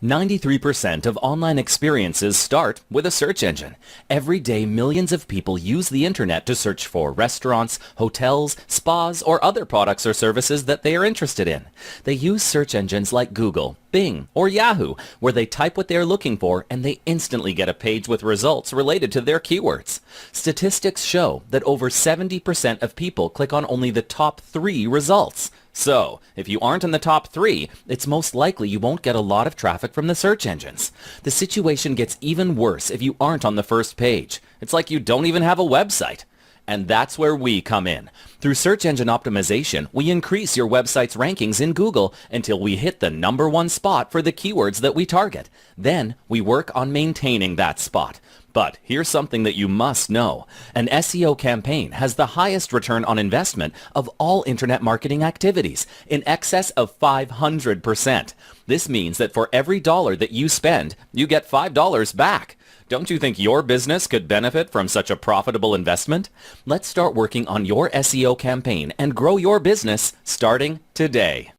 93% of online experiences start with a search engine. Every day, millions of people use the internet to search for restaurants, hotels, spas, or other products or services that they are interested in. They use search engines like Google, Bing, or Yahoo, where they type what they are looking for and they instantly get a page with results related to their keywords. Statistics show that over 70% of people click on only the top 3 results. So, if you aren't in the top 3, it's most likely you won't get a lot of traffic from the search engines. The situation gets even worse if you aren't on the first page. It's like you don't even have a website. And that's where we come in. Through search engine optimization, we increase your website's rankings in Google until we hit the #1 spot for the keywords that we target. Then, we work on maintaining that spot. But here's something that you must know. An SEO campaign has the highest return on investment of all internet marketing activities, in excess of 500%. This means that for every dollar that you spend, you get $5 back. Don't you think your business could benefit from such a profitable investment? Let's start working on your SEO campaign and grow your business starting today.